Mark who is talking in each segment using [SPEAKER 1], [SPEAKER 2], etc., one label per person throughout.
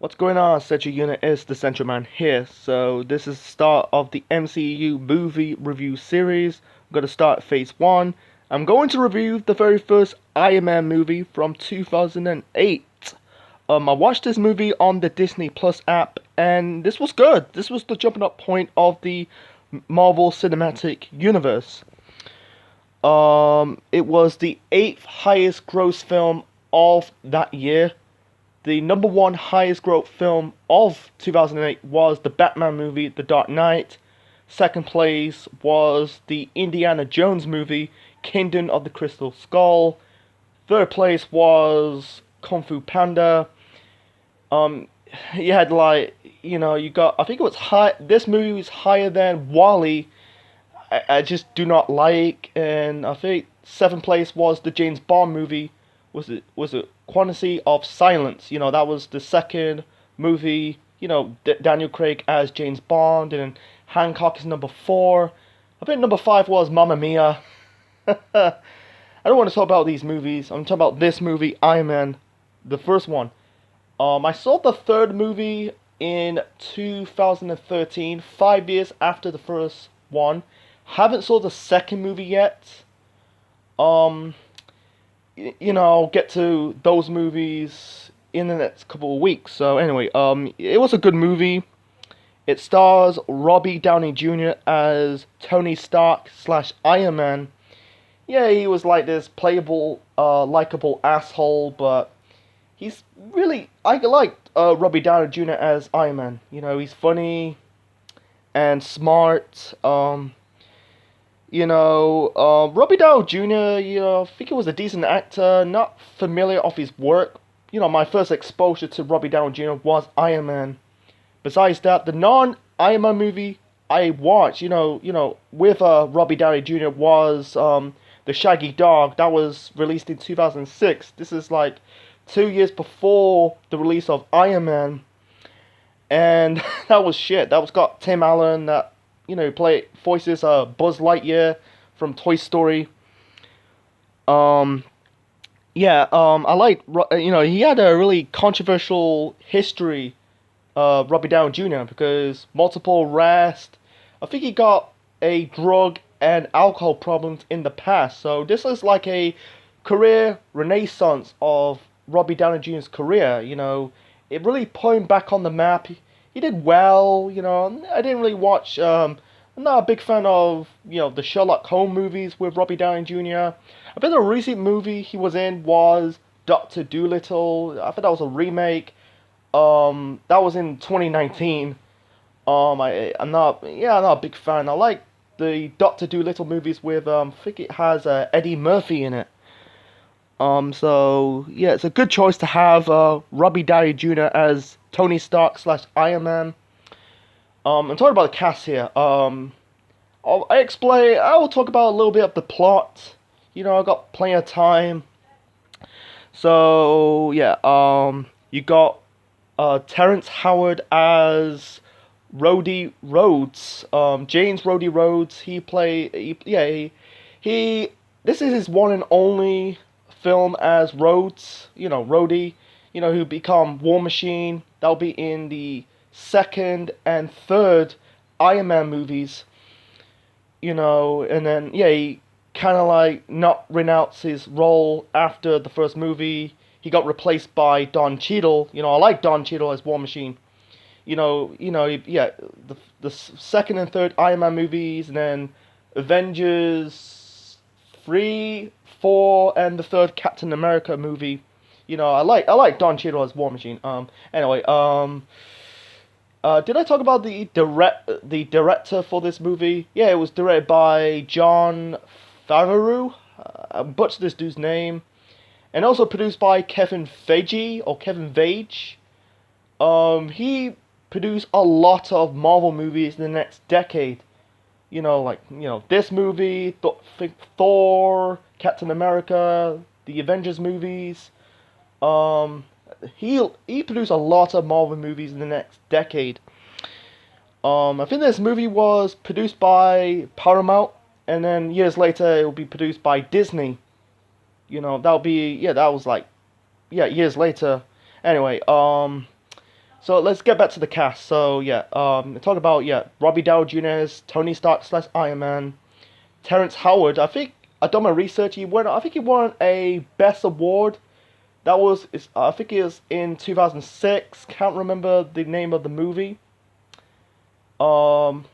[SPEAKER 1] What's going on, Central Unit? It's the Central Man here. So this is the start of the MCU movie review series. I'm going to start phase 1. I'm going to review the very first Iron Man movie from 2008. I watched this movie on the Disney Plus app, and this was good. This was the jumping up point of the Marvel Cinematic Universe. It was the 8th highest gross film of that year. The number one highest gross film of 2008 was the Batman movie, The Dark Knight. Second place was the Indiana Jones movie, Kingdom of the Crystal Skull. Third place was Kung Fu Panda. You had you got, I think it was high, this movie was higher than Wall-E. I just do not like, and I think seventh place was the James Bond movie. Was it Quantity of Silence? That was the second movie. Daniel Craig as James Bond, and Hancock is number 4. I think number 5 was Mamma Mia. I don't want to talk about these movies. I'm talking about this movie, Iron Man, the first one. I saw the third movie in 2013, 5 years after the first one. Haven't saw the second movie yet. I'll get to those movies in the next couple of weeks. So anyway, it was a good movie. It stars Robbie Downey Jr. as Tony Stark / Iron Man. Yeah, he was like this playable, likable asshole, but he's really, I like Robbie Downey Jr. as Iron Man. He's funny and smart. Robbie Downey Jr., I think he was a decent actor, not familiar of his work. My first exposure to Robbie Downey Jr. was Iron Man. Besides that, the non-Iron Man movie I watched, with Robbie Downey Jr. was The Shaggy Dog. That was released in 2006. This is like 2 years before the release of Iron Man. And that was shit. That was got Tim Allen that voices Buzz Lightyear from Toy Story. I like, he had a really controversial history, Robbie Downey Jr., because multiple arrests. I think he got a drug and alcohol problems in the past. So this is like a career renaissance of Robbie Downey Jr.'s career. It really put him back on the map. He did well. I didn't really watch. I'm not a big fan of the Sherlock Holmes movies with Robbie Downey Jr. I think the recent movie he was in was Doctor Dolittle. I think that was a remake. That was in 2019. I'm not a big fan. I like the Doctor Dolittle movies with I think it has Eddie Murphy in it. It's a good choice to have Robbie Downey Jr. as Tony Stark / Iron Man. I'm talking about the cast here. I will talk about a little bit of the plot. I've got plenty of time. So, you got Terrence Howard as Rhodey Rhodes. James Rhodey Rhodes, this is his one and only film as Rhodes, Rhodey, who become War Machine. That'll be in the second and third Iron Man movies, and then, he kind of like not renounced his role after the first movie. He got replaced by Don Cheadle. I like Don Cheadle as War Machine. The second and third Iron Man movies, and then Avengers 3, 4, and the third Captain America movie. I like Don Cheadle as War Machine. Anyway, did I talk about the director for this movie? Yeah, it was directed by John Favreau. I butchered this dude's name. And also produced by Kevin Feige, or Kevin Feige. He produced a lot of Marvel movies in the next decade. This movie, Thor, Captain America, the Avengers movies. He produced a lot of Marvel movies in the next decade. I think this movie was produced by Paramount, and then years later it will be produced by Disney. That was years later. Anyway, So let's get back to the cast. So yeah, talk about Robbie Downey Jr. as Tony Stark slash Iron Man. Terrence Howard. I think I done my research. He won. I think he won a Best Award. That was. I think it was in 2006. Can't remember the name of the movie. Um,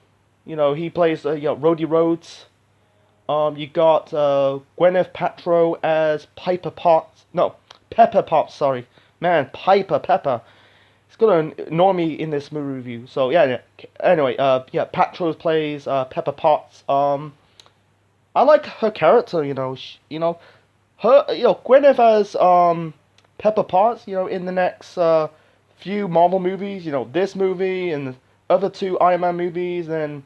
[SPEAKER 1] he plays Rhodey Rhodes. You got Gwyneth Paltrow as Piper Potts. No, Pepper Potts. Sorry, man, Pepper. It's gonna annoy me in this movie review. So yeah. Anyway, Paltrow plays Pepper Potts. I like her character. Her. Gwyneth as Pepper Potts. In the next few Marvel movies. This movie and the other two Iron Man movies, and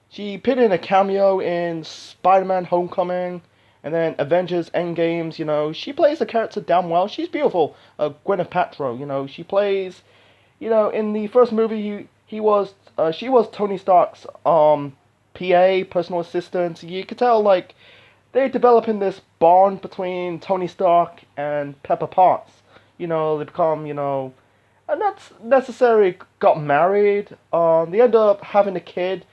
[SPEAKER 1] she put in a cameo in Spider-Man: Homecoming, and then Avengers: Endgames. She plays the character damn well. She's beautiful. Gwyneth Paltrow. She plays. In the first movie, she was Tony Stark's PA, personal assistant. You could tell like they're developing this bond between Tony Stark and Pepper Potts. They become and not necessarily got married. They end up having a kid.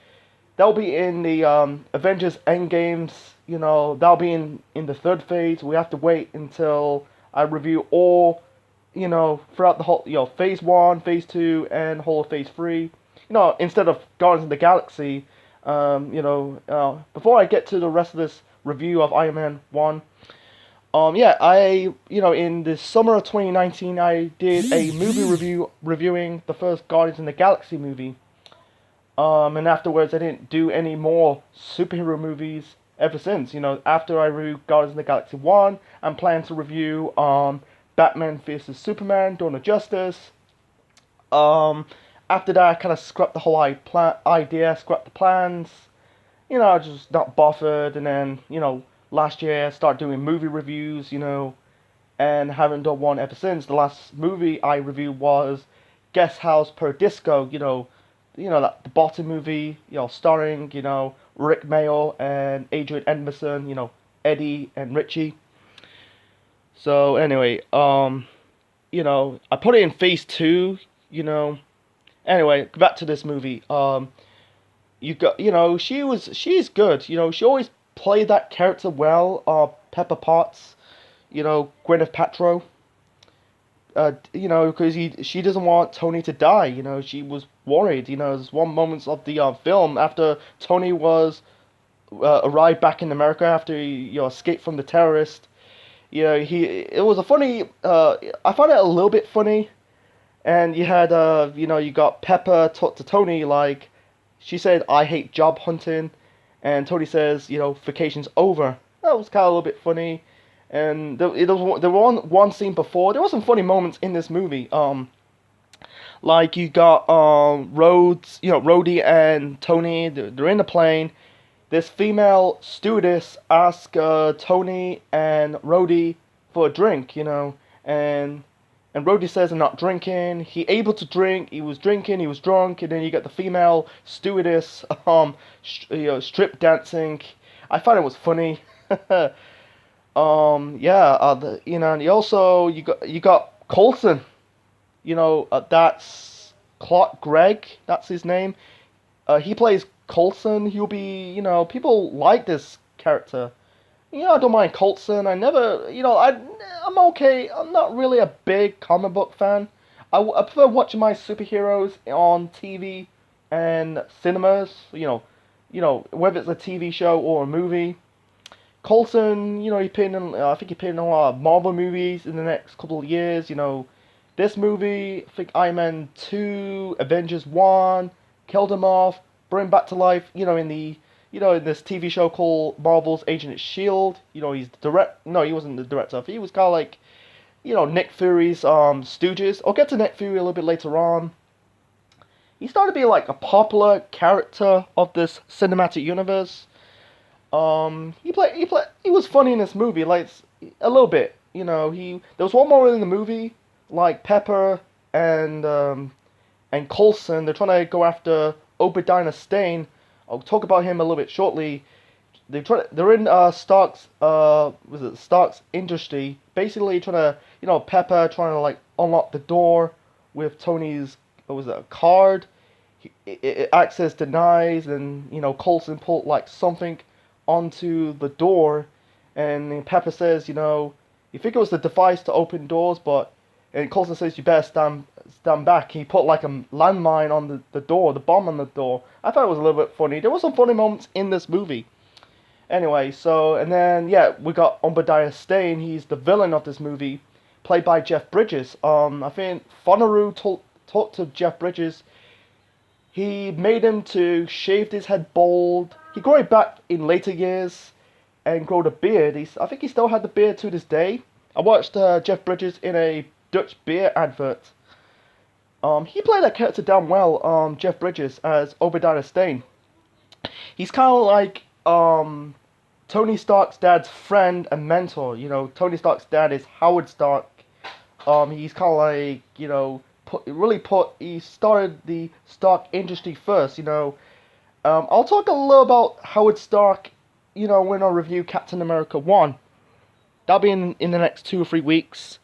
[SPEAKER 1] That'll be in the Avengers Endgames. That'll be in the third phase. We have to wait until I review all, throughout the whole, phase 1, phase 2, and phase 3. Instead of Guardians of the Galaxy, before I get to the rest of this review of Iron Man 1, in the summer of 2019, I did a movie review reviewing the first Guardians of the Galaxy movie. And afterwards, I didn't do any more superhero movies ever since. After I reviewed Guardians of the Galaxy 1, I'm planning to review Batman vs Superman: Dawn of Justice. After that, I kind of scrapped the whole idea, scrapped the plans. I just not bothered. And then, last year, I started doing movie reviews, and haven't done one ever since. The last movie I reviewed was Guest House Per Disco, that the Bottom movie, starring, Rick Mail and Adrian Edmondson, Eddie and Richie. So anyway, I put it in phase 2, Anyway, back to this movie. You got, she's good. She always played that character well. Pepper Potts, Gwyneth Paltrow. Because she doesn't want Tony to die. She was worried. There's one moment of the film after Tony was arrived back in America after he escaped from the terrorist. It was a funny. I found it a little bit funny, and you had you got Pepper talk to Tony like, she said, "I hate job hunting," and Tony says, "Vacation's over." That was kind of a little bit funny. And there was one scene before. There were some funny moments in this movie. Like you got Rhodes, Rhodey and Tony. They're in the plane. This female stewardess asks Tony and Rhodey for a drink, and Rhodey says, "I'm not drinking." He able to drink. He was drinking. He was drunk. And then you got the female stewardess, strip dancing. I thought it was funny. And you got Coulson, that's Clark Gregg, that's his name. He plays Coulson. He'll be, people like this character. I don't mind Coulson. I never, I'm okay. I'm not really a big comic book fan. I prefer watching my superheroes on TV and cinemas. Whether it's a TV show or a movie. Coulson, he appeared in, I think he appeared in a lot of Marvel movies in the next couple of years. This movie, I think Iron Man 2, Avengers 1, killed him off, brought him back to life. In this TV show called Marvel's Agent of Shield. He's the No, he wasn't the director. He was kind of like, Nick Fury's Stooges. I'll get to Nick Fury a little bit later on. He started to be like a popular character of this cinematic universe. He was funny in this movie, like a little bit. There was one more in the movie, like Pepper and Coulson. They're trying to go after Obadiah Stane. I'll talk about him a little bit shortly. They're in Stark's Stark's industry, basically trying to Pepper trying to like unlock the door with Tony's what was it, a card. Access denies, and Coulson put like something onto the door, and Pepper says, you think it was the device to open doors, and Coulson says you better stand back. He put like a landmine on the door, the bomb on the door. I thought it was a little bit funny. There were some funny moments in this movie. Anyway, and then we got Obadiah Stane. He's the villain of this movie, played by Jeff Bridges. I think Fonaru talked to Jeff Bridges. He made him to shave his head bald. He grew it back in later years and grew the beard. I think he still had the beard to this day. I watched Jeff Bridges in a Dutch beer advert. He played that character damn well, Jeff Bridges, as Obadiah Stane. He's kind of like Tony Stark's dad's friend and mentor. Tony Stark's dad is Howard Stark. He's kind of like, he started the Stark industry first, I'll talk a little about Howard Stark, when I review Captain America 1. That'll be in the next 2 or 3 weeks.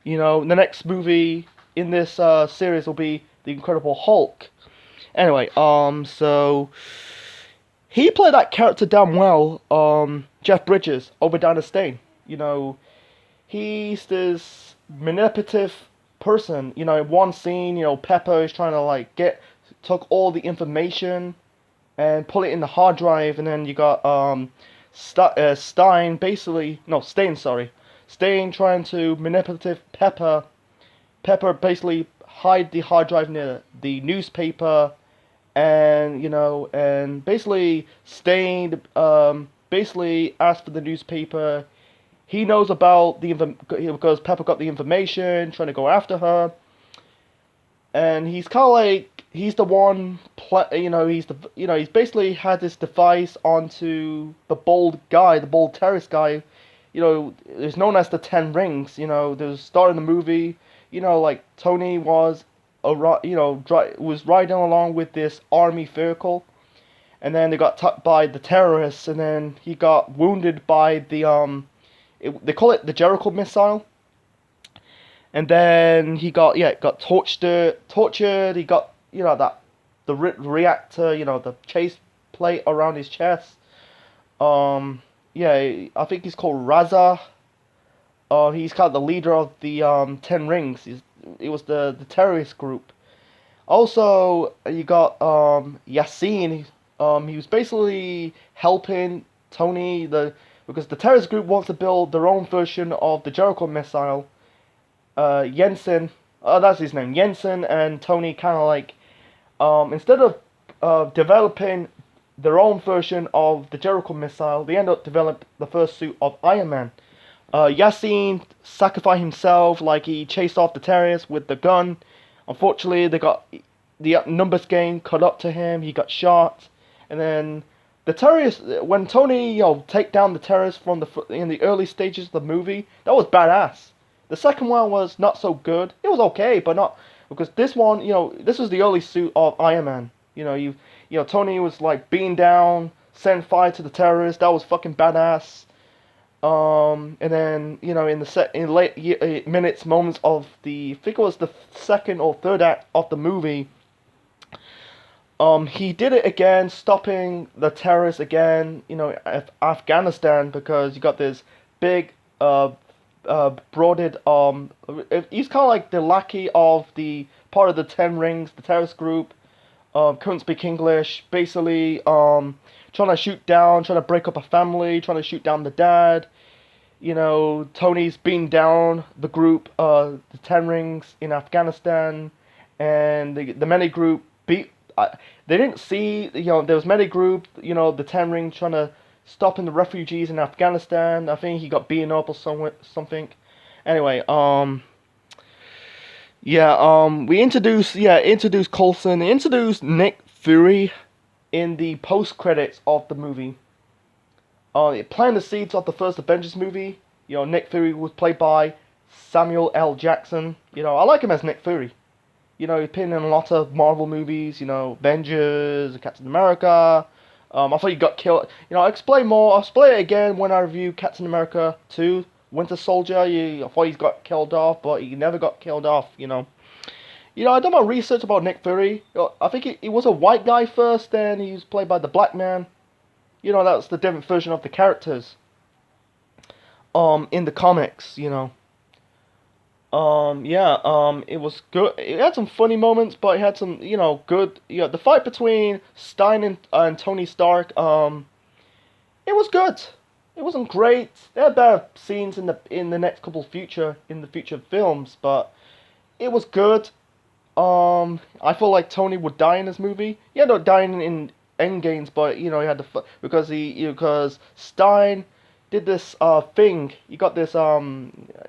[SPEAKER 1] The next movie in this series will be The Incredible Hulk. Anyway, so he played that character damn well, Jeff Bridges, Obadiah Stane. He's this manipulative person. In one scene, Pepper is trying to like took all the information and put it in the hard drive, and then you got Stane trying to manipulative Pepper. Pepper basically hide the hard drive near the newspaper, and and basically Stane basically asked for the newspaper. He knows about because Pepper got the information, trying to go after her, and he's kind of like he's the one. He's basically had this device onto the bald terrorist guy. Is known as the 10 Rings. There's start in the movie. Like Tony was was riding along with this army vehicle, and then they got attacked by the terrorists, and then he got wounded by the they call it the Jericho missile. And then he got tortured. He got the reactor, the chase plate around his chest. I think he's called Raza. He's kind of the leader of the 10 Rings. It was the terrorist group. Also, you got Yassine. He was basically helping Tony because the terrorist group wants to build their own version of the Jericho missile. Jensen, that's his name. Jensen and Tony kind of like, instead of developing their own version of the Jericho missile, they end up developing the first suit of Iron Man. Yassine sacrificed himself, like he chased off the terrorists with the gun. Unfortunately, they got the numbers game caught up to him. He got shot, and then the terrorists, when Tony take down the terrorists in the early stages of the movie, that was badass. The second one was not so good. It was okay, but not because this one, this was the early suit of Iron Man. Tony was like beating down, setting fire to the terrorists. That was fucking badass. And then in late moments of I think it was the second or third act of the movie. He did it again, stopping the terrorists again, Afghanistan, because you got this big, broaded, he's kind of like the lackey of the part of the 10 Rings, the terrorist group, couldn't speak English, basically, trying to break up a family, trying to shoot down the dad. Tony's beating down the group, the 10 Rings in Afghanistan, and the many group they didn't see, there was many group, the 10 Ring trying to stopping the refugees in Afghanistan. I think he got beaten up or something. Anyway, we introduced Coulson. They introduced Nick Fury in the post credits of the movie. Planting the seeds of the first Avengers movie. Nick Fury was played by Samuel L. Jackson. I like him as Nick Fury. He's been in a lot of Marvel movies, Avengers, Captain America. I thought he got killed. I'll explain more. I'll explain it again when I review Captain America 2, Winter Soldier. I thought he got killed off, but he never got killed off, I done my research about Nick Fury. I think he was a white guy first, then he was played by the black man. That's the different version of the characters. In the comics. Yeah. It was good. It had some funny moments, but it had some, good. The fight between Stein and Tony Stark. It was good. It wasn't great. There are better scenes in the next couple future films, but it was good. I feel like Tony would die in this movie. He ended up dying in Endgames, but he had to because Stein did this thing. He got this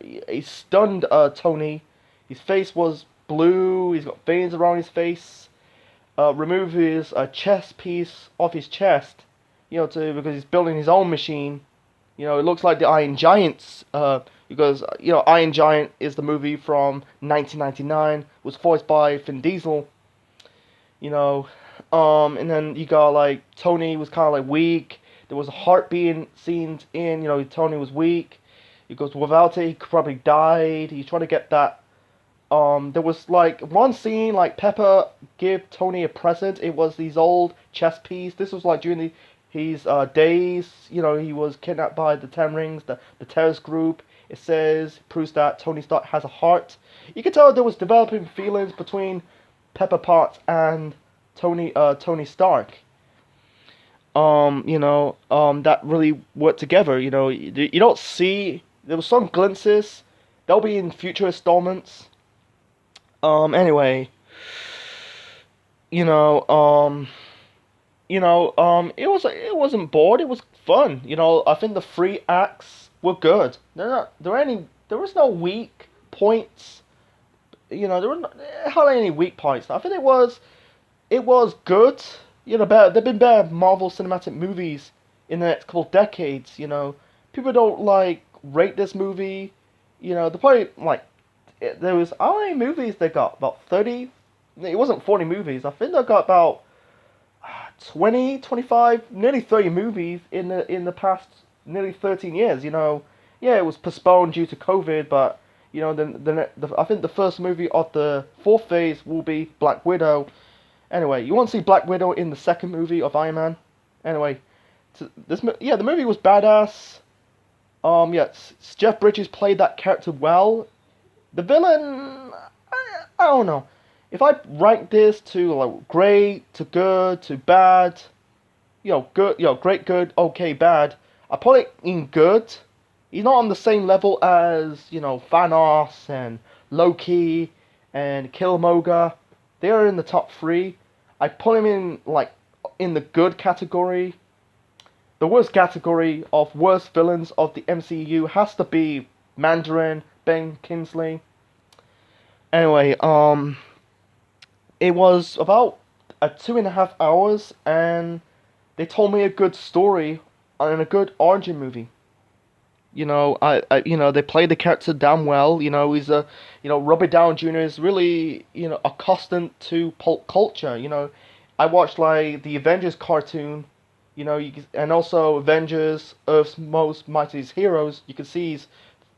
[SPEAKER 1] he stunned Tony. His face was blue. He's got veins around his face. Remove his chest piece off his chest. Because he's building his own machine. It looks like the Iron Giants. Because Iron Giant is the movie from 1999. Was voiced by Vin Diesel. And then you got like Tony was kind of like weak. There was a heart being scenes in. Tony was weak. He goes without it, he probably died. He's trying to get that. There was like one scene like Pepper gave Tony a present. It was these old chess piece. This was like during his days. He was kidnapped by the Ten Rings, the terrorist group. It proves that Tony Stark has a heart. You could tell there was developing feelings between Pepper Potts and Tony Stark. That really worked together. You don't see, there was some glimpses. They'll be in future installments. Anyway, it wasn't bored. It was fun. I think the three acts were good. There was no weak points. There were hardly any weak points. I think it was good. There've been better Marvel Cinematic movies in the next couple of decades. People don't like rate this movie. They probably like there was how many movies they got? About 30. It wasn't 40 movies. I think they got about 20, 25, nearly 30 movies in the past nearly 13 years. Yeah, it was postponed due to COVID, but I think the first movie of the fourth phase will be Black Widow. Anyway, you want to see Black Widow in the second movie of Iron Man? Anyway, the movie was badass. Yeah, Jeff Bridges played that character well. The villain, I don't know. If I rank this to like great to good to bad, good, great, good, okay, bad, I put it in good. He's not on the same level as Thanos and Loki and Killmonger. They are in the top three. I put him in the good category. The worst category of worst villains of the MCU has to be Mandarin, Ben Kingsley. Anyway, it was about 2.5 hours, and they told me a good story and a good origin movie. They played the character damn well. He's Robert Downey Jr. is really, accustomed to pulp culture. I watched like the Avengers cartoon, and also Avengers, Earth's Most Mightiest Heroes. You can see he's,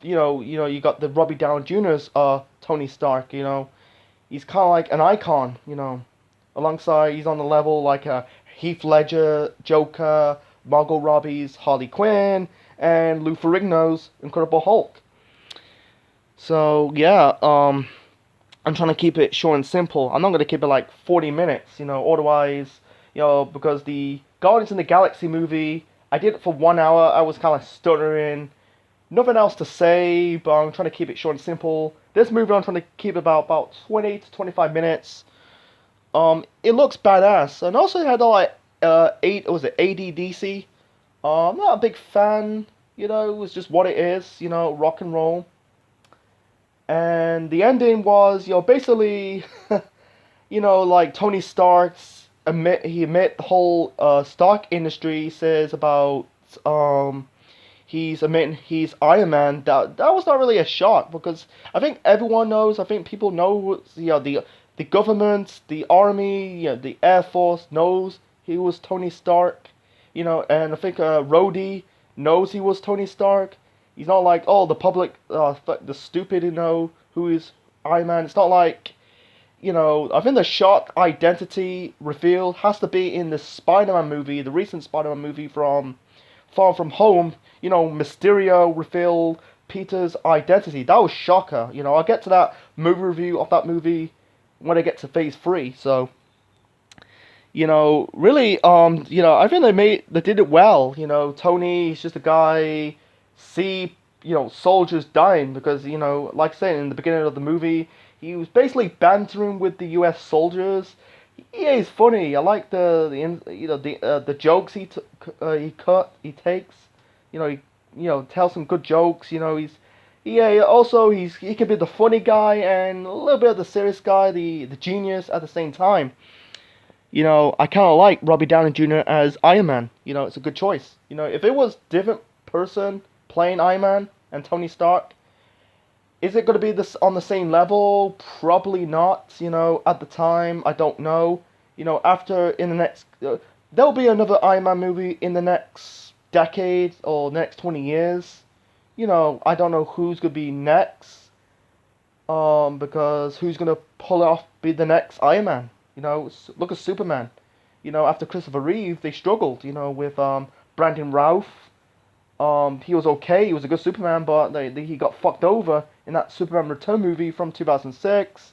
[SPEAKER 1] you got the Robbie Downey Jr.'s Tony Stark. He's kind of like an icon. Alongside he's on the level like Heath Ledger, Joker, Margot Robbie's Harley Quinn, and Lou Ferrigno's Incredible Hulk. So yeah, I'm trying to keep it short and simple. I'm not going to keep it like 40 minutes, otherwise, because the Guardians of the Galaxy movie, I did it for 1 hour. I was kind of stuttering, nothing else to say, but I'm trying to keep it short and simple. This movie I'm trying to keep about 20 to 25 minutes. It looks badass, and also it had like ADDC. I'm not a big fan, it was just what it is, rock and roll. And the ending was, basically, like Tony Stark's admit the whole Stark industry says about he's admitting he's Iron Man. That was not really a shock, because I think everyone knows. I think people know. The government, the army, the Air Force knows he was Tony Stark. And I think Rhodey knows he was Tony Stark. He's not like, the public, the stupid, who is Iron Man. It's not like I think the shock identity reveal has to be in the Spider-Man movie, the recent Spider-Man movie from Far From Home. Mysterio revealed Peter's identity. That was shocker. I'll get to that movie review of that movie when I get to Phase 3. So, really, I think they did it well. Tony, he's just a guy, see, soldiers dying because, like I said in the beginning of the movie, he was basically bantering with the U.S. soldiers. Yeah, he's funny. I like the jokes he takes. He tells some good jokes. He can be the funny guy and a little bit of the serious guy, the genius at the same time. I kind of like Robbie Downey Jr. as Iron Man. It's a good choice. If it was different person playing Iron Man and Tony Stark, is it going to be this on the same level? Probably not. At the time, I don't know. After in the next, there'll be another Iron Man movie in the next decade or next 20 years. I don't know who's going to be next. Because who's going to pull off be the next Iron Man? Look at Superman. After Christopher Reeve, they struggled. With Brandon Routh. He was okay. He was a good Superman, but he got fucked over in that Superman Return movie from 2006.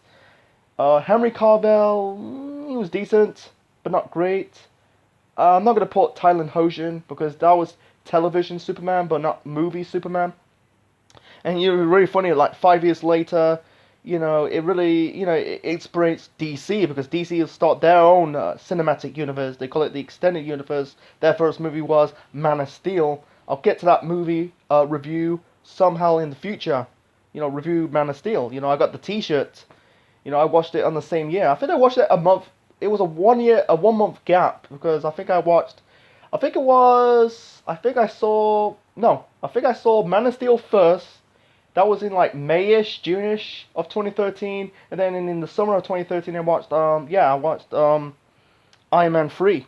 [SPEAKER 1] Henry Cavill, he was decent, but not great. I'm not gonna put Tyler Hoechlin because that was television Superman, but not movie Superman. And really funny. Like 5 years later, it really it inspires DC because DC will start their own cinematic universe. They call it the extended universe. Their first movie was Man of Steel. I'll get to that movie review somehow in the future. Review Man of Steel. I got the T-shirt. I watched it on the same year. I think I watched it a month. It was a 1 month gap because I think I saw Man of Steel first. That was in like Mayish, June-ish of 2013, and then in the summer of 2013 I watched Iron Man 3.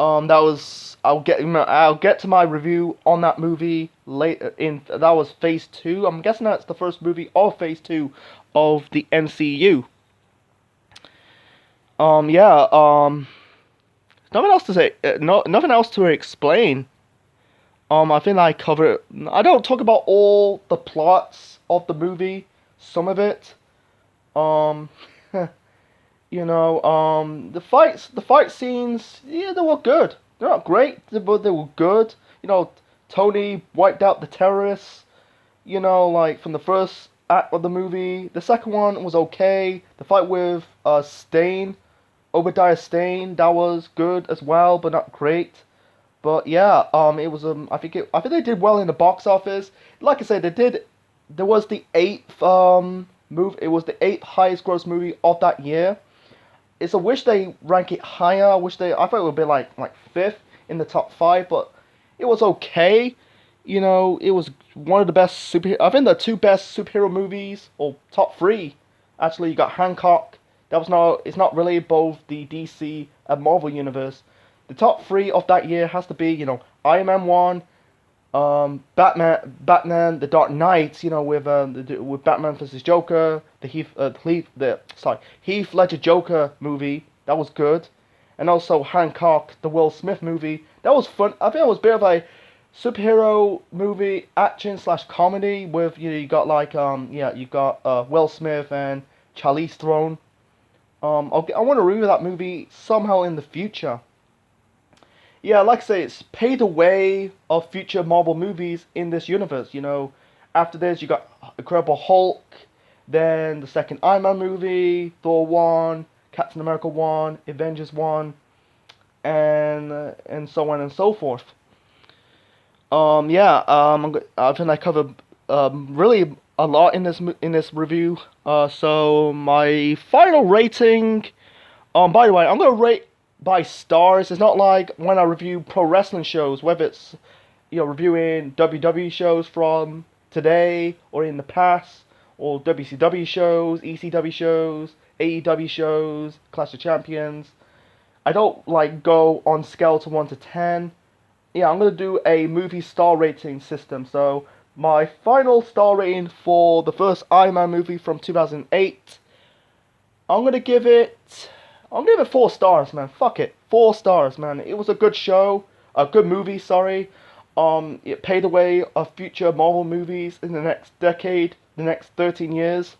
[SPEAKER 1] I'll get to my review on that movie later. That was Phase 2. I'm guessing that's the first movie of Phase 2 of the MCU. Nothing else to say. Nothing else to explain. I think I cover it. I don't talk about all the plots of the movie. Some of it. The fight scenes, yeah, they were good. They're not great, but they were good. Tony wiped out the terrorists, like from the first act of the movie. The second one was okay. The fight with Obadiah Stane, that was good as well, but not great. But yeah, it was I think they did well in the box office. Like I said, there was the eighth it was the 8th highest gross movie of that year. I wish they rank it higher. I thought it would be like 5th in the top 5, but it was okay. It was one of the best I think the 2 best superhero movies, or top 3. Actually, you got Hancock. It's not really both the DC and Marvel universe. The top 3 of that year has to be, Iron Man 1, Batman, The Dark Knight, with Batman vs Joker, the Heath Ledger Joker movie, that was good, and also Hancock, the Will Smith movie, that was fun. I think it was a bit of a superhero movie, action/comedy with you got Will Smith and Charlize Theron. I want to review that movie somehow in the future. Yeah, like I say, it's paved the way of future Marvel movies in this universe. After this, you got Incredible Hulk, then the second Iron Man movie, Thor 1, Captain America 1, Avengers 1, and so on and so forth. I think I covered really a lot in this review. So my final rating. By the way, I'm gonna rate by stars. It's not like when I review pro wrestling shows, whether it's reviewing WWE shows from today or in the past, or WCW shows, ECW shows, AEW shows, Clash of Champions. I don't go on scale to 1 to 10. Yeah, I'm gonna do a movie star rating system. So my final star rating for the first Iron Man movie from 2008 I'm gonna give it. I'm gonna give it 4 stars, man. Fuck it, 4 stars, man. It was a good show, a good movie. Sorry. It paved the way of future Marvel movies in the next decade, the next 13 years.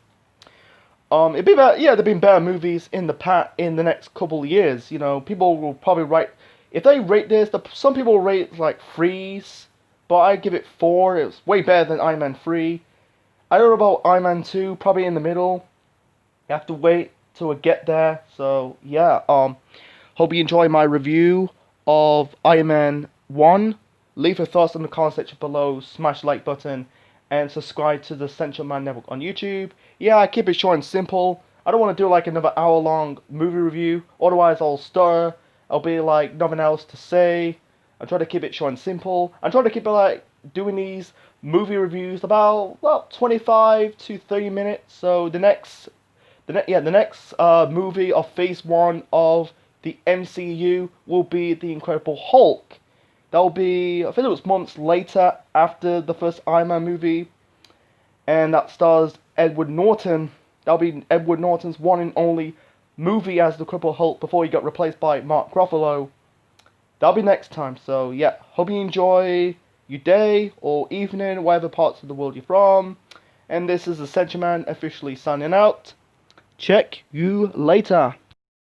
[SPEAKER 1] It'd be better, yeah, there've been better movies in the next couple of years. You know, people will probably rate if they rate this. Some people rate it like threes, but I give it 4. It's way better than Iron Man 3. I don't know about Iron Man 2, probably in the middle. You have to wait till we get there. So yeah, hope you enjoy my review of Iron Man 1. Leave your thoughts in the comment section below. Smash the like button and subscribe to the Central Man Network on YouTube. Yeah, I keep it short and simple. I don't want to do like another hour-long movie review. Otherwise, I'll stutter. I'll be like nothing else to say. I'm trying to keep it short and simple. I'm trying to keep it like doing these movie reviews about 25 to 30 minutes. So the next movie of Phase 1 of the MCU will be The Incredible Hulk. That'll be, I think it was months later after the first Iron Man movie. And that stars Edward Norton. That'll be Edward Norton's one and only movie as the Incredible Hulk before he got replaced by Mark Ruffalo. That'll be next time. So yeah, hope you enjoy your day or evening, whatever parts of the world you're from. And this is the Central Man officially signing out. Check you later.